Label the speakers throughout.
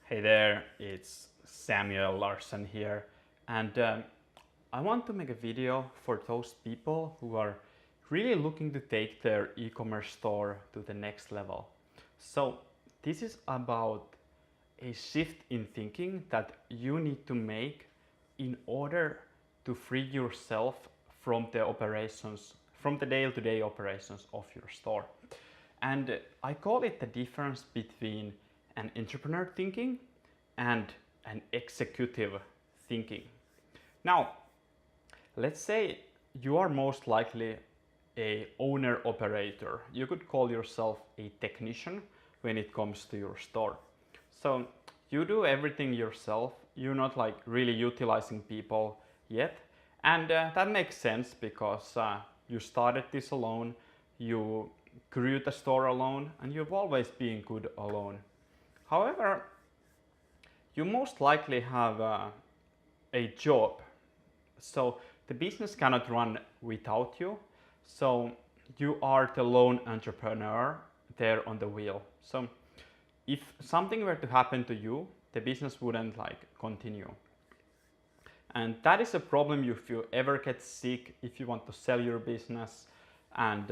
Speaker 1: Hey there, it's Samuel Larson here, and I want to make a video for those people who are really looking to take their e-commerce store to the next level. So this is about a shift in thinking that you need to make in order to free yourself from the operations, from the day-to-day operations of your store. And I call it the difference between an entrepreneur thinking and an executive thinking. Now, let's say you are most likely a owner operator. You could call yourself a technician when it comes to your store. So you do everything yourself. You're not like really utilizing people yet. And that makes sense because you started this alone, you grew the store alone, and you've always been good alone. However, you most likely have a job. So the business cannot run without you. So you are the lone entrepreneur there on the wheel. So if something were to happen to you, the business wouldn't continue. And that is a problem if you ever get sick, if you want to sell your business. And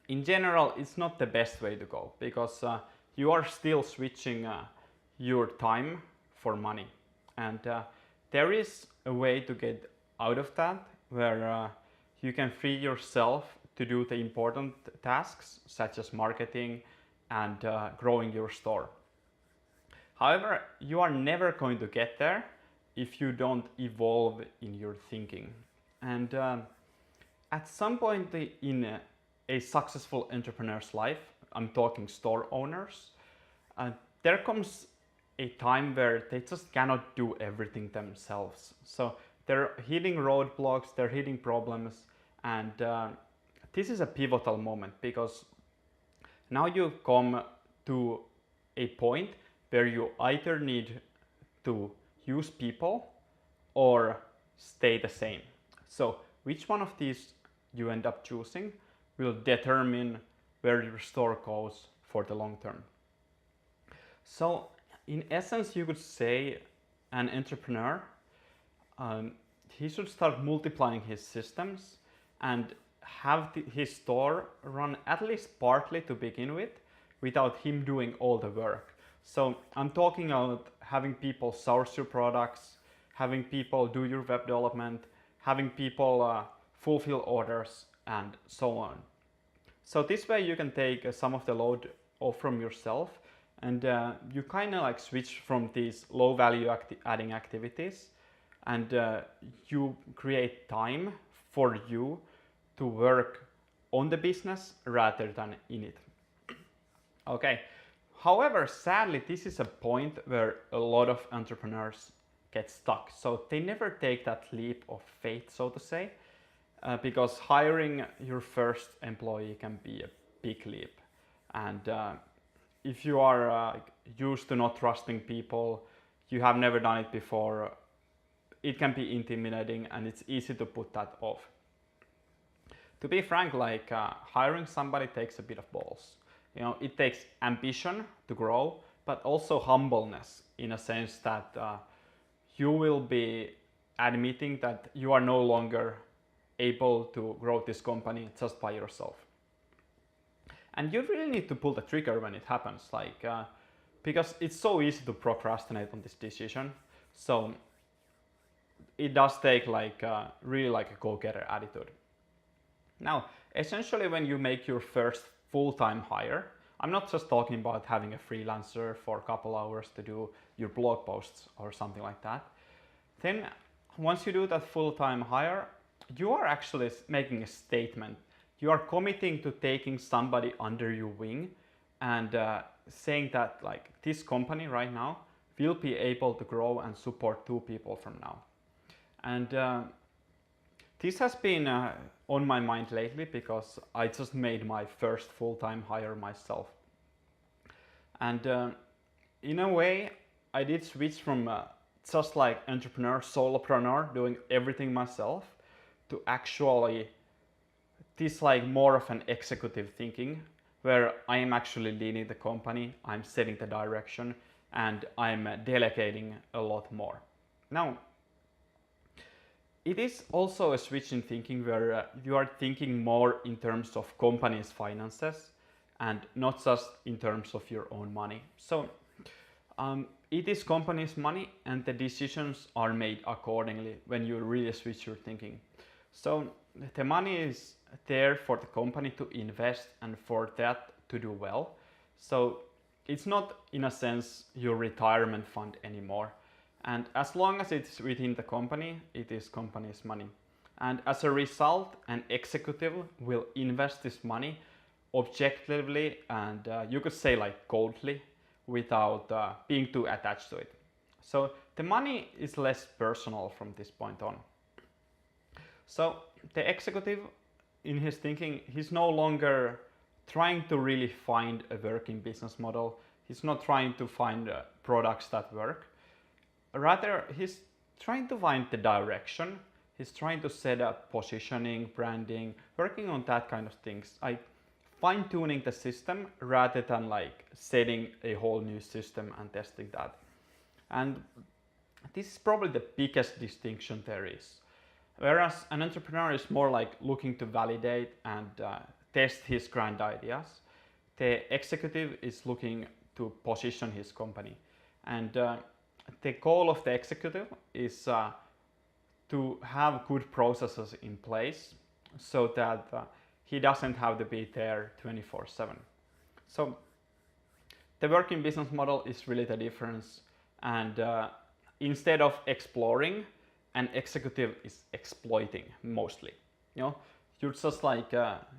Speaker 1: in general, it's not the best way to go because you are still switching your time for money. And there is a way to get out of that where you can free yourself to do the important tasks such as marketing and growing your store. However, you are never going to get there if you don't evolve in your thinking. And at some point in a successful entrepreneur's life, I'm talking store owners, there comes a time where they just cannot do everything themselves. So they're hitting roadblocks, they're hitting problems, and this is a pivotal moment because now you've come to a point where you either need to use people or stay the same. So which one of these you end up choosing will determine where your store goes for the long term. So in essence, you could say an entrepreneur, he should start multiplying his systems and have his store run at least partly to begin with without him doing all the work. So I'm talking about having people source your products, having people do your web development, having people fulfill orders, and so on. So this way you can take some of the load off from yourself, and you kind of switch from these low value adding activities, and you create time for you to work on the business rather than in it. Okay. However, sadly, this is a point where a lot of entrepreneurs get stuck. So they never take that leap of faith, so to say, because hiring your first employee can be a big leap. And if you are used to not trusting people, you have never done it before, it can be intimidating and it's easy to put that off. To be frank, hiring somebody takes a bit of balls. You know, it takes ambition to grow, but also humbleness in a sense that you will be admitting that you are no longer able to grow this company just by yourself. And you really need to pull the trigger when it happens, because it's so easy to procrastinate on this decision. So it does take really a go-getter attitude. Now, essentially when you make your first full-time hire, I'm not just talking about having a freelancer for a couple hours to do your blog posts or something like that. Then once you do that full-time hire, you are actually making a statement. You are committing to taking somebody under your wing and saying that this company right now will be able to grow and support 2 people from now. And this has been on my mind lately because I just made my first full-time hire myself. And in a way, I did switch from just entrepreneur, solopreneur, doing everything myself, to actually this more of an executive thinking where I am actually leading the company, I'm setting the direction, and I'm delegating a lot more. Now, it is also a switch in thinking where you are thinking more in terms of company's finances and not just in terms of your own money. So it is company's money and the decisions are made accordingly when you really switch your thinking. So the money is there for the company to invest and for that to do well. So it's not in a sense your retirement fund anymore. And as long as it's within the company, it is company's money. And as a result, an executive will invest this money objectively and you could say like coldly without being too attached to it. So the money is less personal from this point on. So the executive in his thinking, he's no longer trying to really find a working business model. He's not trying to find products that work. Rather, he's trying to find the direction. He's trying to set up positioning, branding, working on that kind of things. Like fine-tuning the system rather than like setting a whole new system and testing that. And this is probably the biggest distinction there is. Whereas an entrepreneur is more like looking to validate and test his grand ideas, the executive is looking to position his company. And the goal of the executive is to have good processes in place so that he doesn't have to be there 24/7. So the working business model is really the difference. And instead of exploring, an executive is exploiting mostly. You know, you're just like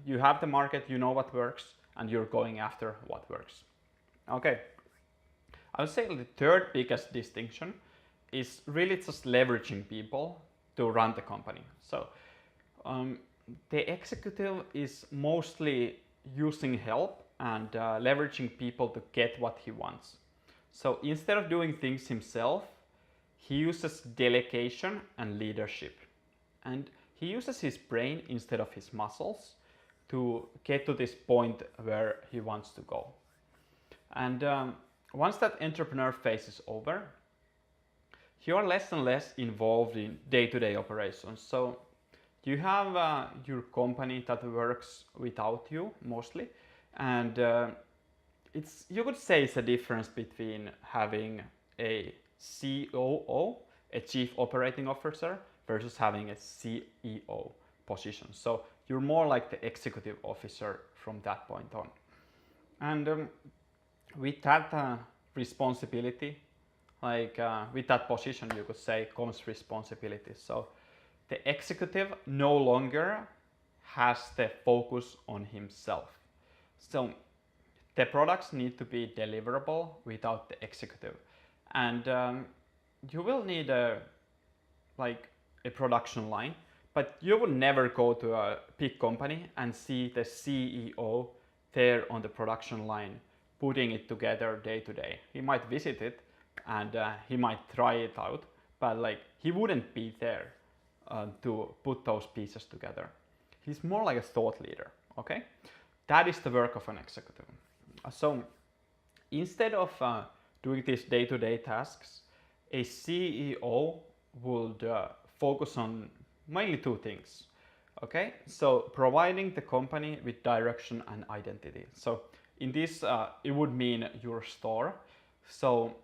Speaker 1: you have the market, you know what works, and you're going after what works. Okay. I would say the third biggest distinction is really just leveraging people to run the company. So the executive is mostly using help and leveraging people to get what he wants. So instead of doing things himself, he uses delegation and leadership. And he uses his brain instead of his muscles to get to this point where he wants to go. And once that entrepreneur phase is over, you are less and less involved in day-to-day operations. So you have your company that works without you mostly, and you could say it's a difference between having a COO, a Chief Operating Officer, versus having a CEO position. So you're more like the executive officer from that point on. And with that responsibility, with that position, you could say, comes responsibility. So the executive no longer has the focus on himself. So the products need to be deliverable without the executive. And you will need a production line, but you will never go to a big company and see the CEO there on the production line putting it together day to day. He might visit it and he might try it out, but he wouldn't be there to put those pieces together. He's more like a thought leader, okay? That is the work of an executive. So instead of doing these day-to-day tasks, a CEO would focus on mainly two things, okay? So providing the company with direction and identity. So in this, it would mean your store. So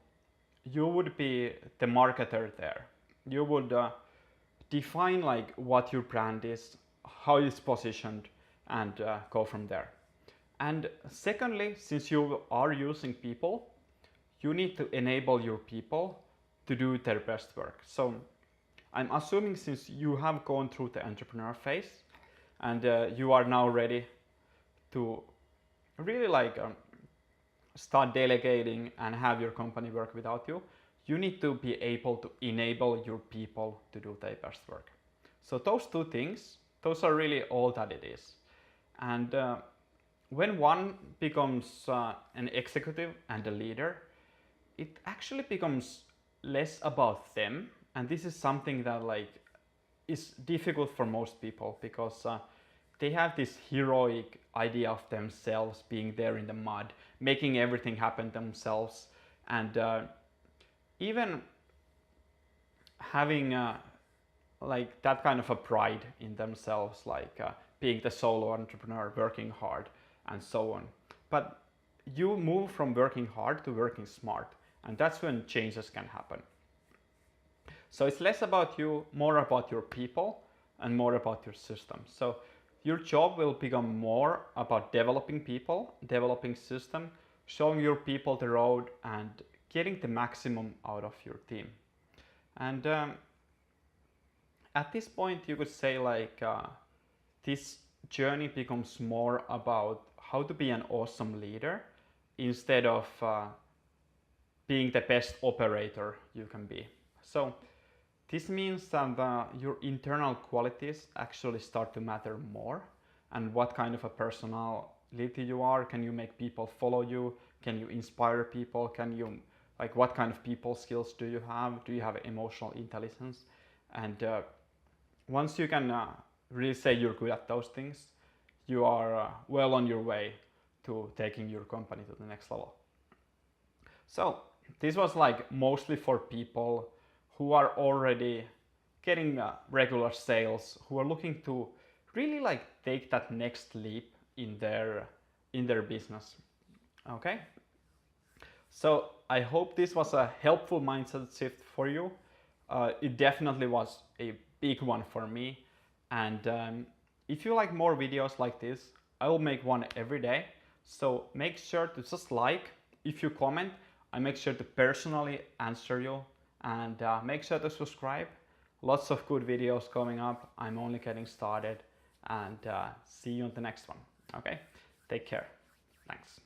Speaker 1: you would be the marketer there. You would define what your brand is, how it's positioned, and go from there. And secondly, since you are using people, you need to enable your people to do their best work. So I'm assuming since you have gone through the entrepreneur phase and you are now ready to really start delegating and have your company work without you, you need to be able to enable your people to do their best work. So those two things, those are really all that it is. And when one becomes an executive and a leader, it actually becomes less about them. And this is something that is difficult for most people because they have this heroic idea of themselves being there in the mud, making everything happen themselves, and even having like that kind of a pride in themselves, like being the solo entrepreneur, working hard, and so on. But you move from working hard to working smart, and that's when changes can happen. So it's less about you, more about your people, and more about your system. So your job will become more about developing people, developing system, showing your people the road, and getting the maximum out of your team. And at this point, you could say like this journey becomes more about how to be an awesome leader instead of being the best operator you can be. So this means that your internal qualities actually start to matter more, and what kind of a personality you are. Can you make people follow you? Can you inspire people? Can you, like, what kind of people skills do you have? Do you have emotional intelligence? And once you can really say you're good at those things, you are well on your way to taking your company to the next level. So this was like mostly for people who are already getting regular sales, who are looking to really like take that next leap in their business. Okay, so I hope this was a helpful mindset shift for you. It definitely was a big one for me, and if you like more videos like this, I will make one every day. So make sure to just like. If you comment, I make sure to personally answer you, and make sure to subscribe. Lots of good videos coming up. I'm only getting started, and see you on the next one. Okay, take care. Thanks.